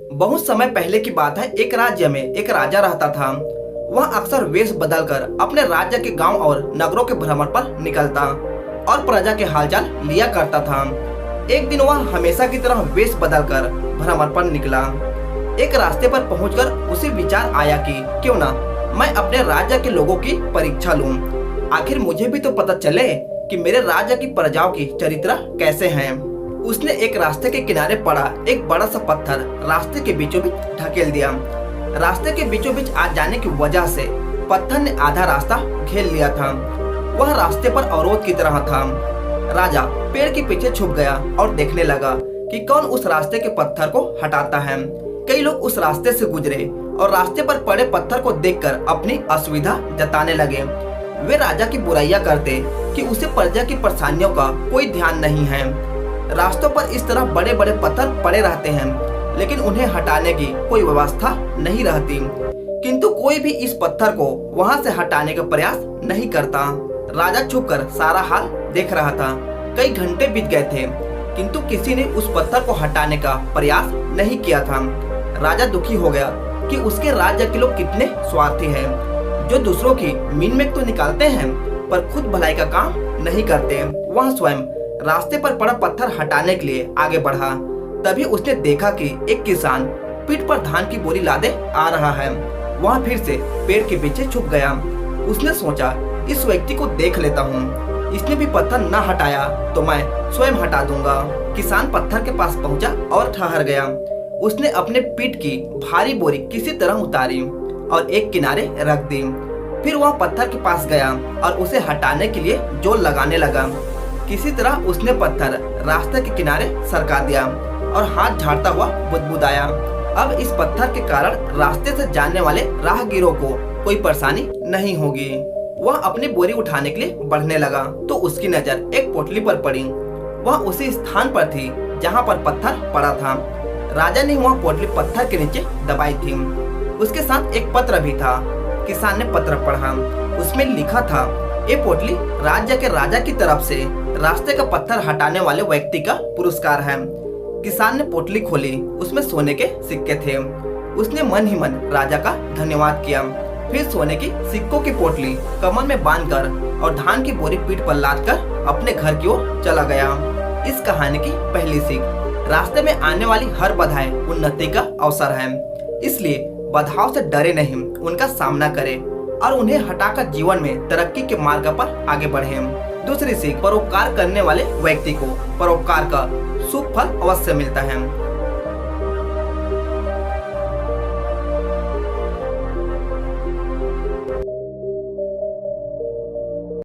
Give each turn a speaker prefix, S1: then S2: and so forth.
S1: बहुत समय पहले की बात है। एक राज्य में एक राजा रहता था। वह अक्सर वेश बदलकर अपने राज्य के गांव और नगरों के भ्रमण पर निकलता और प्रजा के हालचाल लिया करता था। एक दिन वह हमेशा की तरह वेश बदलकर भ्रमण पर निकला। एक रास्ते पर पहुंचकर उसे विचार आया कि क्यों ना मैं अपने राज्य के लोगों की परीक्षा लूं। आखिर मुझे भी तो पता चले कि मेरे राज्य की प्रजाओं की चरित्र कैसे हैं। उसने एक रास्ते के किनारे पड़ा एक बड़ा सा पत्थर रास्ते के बीचों बीच ढकेल दिया। रास्ते के बीचों बीच आ जाने की वजह से पत्थर ने आधा रास्ता घेर लिया था। वह रास्ते पर अवरोध की तरह था। राजा पेड़ के पीछे छुप गया और देखने लगा कि कौन उस रास्ते के पत्थर को हटाता है। कई लोग उस रास्ते से गुजरे और रास्ते पर पड़े पत्थर को देखकर अपनी असुविधा जताने लगे। वे राजा की बुराइयां करते कि उसे प्रजा की परेशानियों का कोई ध्यान नहीं है। रास्तों पर इस तरह बड़े बड़े पत्थर पड़े रहते हैं, लेकिन उन्हें हटाने की कोई व्यवस्था नहीं रहती। किंतु कोई भी इस पत्थर को वहां से हटाने का प्रयास नहीं करता। राजा छुपकर सारा हाल देख रहा था। कई घंटे बीत गए थे, किंतु किसी ने उस पत्थर को हटाने का प्रयास नहीं किया था। राजा दुखी हो गया कि उसके राज्य के लोग कितने स्वार्थी हैं, जो दूसरों की मीन तो निकालते हैं पर खुद भलाई का काम नहीं करते। वह स्वयं रास्ते पर पड़ा पत्थर हटाने के लिए आगे बढ़ा। तभी उसने देखा कि एक किसान पीठ पर धान की बोरी लादे आ रहा है। वह फिर से पेड़ के पीछे छुप गया। उसने सोचा, इस व्यक्ति को देख लेता हूँ। इसने भी पत्थर न हटाया तो मैं स्वयं हटा दूंगा। किसान पत्थर के पास पहुंचा और ठहर गया। उसने अपने पीठ की भारी बोरी किसी तरह उतारी और एक किनारे रख दी। फिर वह पत्थर के पास गया और उसे हटाने के लिए जोर लगाने लगा। किसी तरह उसने पत्थर रास्ते के किनारे सरका दिया और हाथ झाड़ता हुआ बुदबुदाया। अब इस पत्थर के कारण रास्ते से जाने वाले राहगीरों को कोई परेशानी नहीं होगी। वह अपनी बोरी उठाने के लिए बढ़ने लगा तो उसकी नजर एक पोटली पर पड़ी। वह उसी स्थान पर थी जहां पर पत्थर पड़ा था। राजा ने वह पोटली पत्थर के नीचे दबाई थी। उसके साथ एक पत्र भी था। किसान ने पत्र पढ़ा। उसमें लिखा था, ये पोटली राज्य के राजा की तरफ से रास्ते का पत्थर हटाने वाले व्यक्ति का पुरस्कार है। किसान ने पोटली खोली। उसमें सोने के सिक्के थे। उसने मन ही मन राजा का धन्यवाद किया। फिर सोने की सिक्कों की पोटली कमर में बांधकर और धान की बोरी पीठ पर लादकर अपने घर की ओर चला गया। इस कहानी की पहली सीख, रास्ते में आने वाली हर बाधाएं उन्नति का अवसर है। इसलिए बाधाओं से डरे नहीं, उनका सामना करें और उन्हें हटाकर जीवन में तरक्की के मार्ग पर आगे बढ़े। दूसरी सीख, परोपकार करने वाले व्यक्ति को परोपकार का शुभ फल अवश्य मिलता है।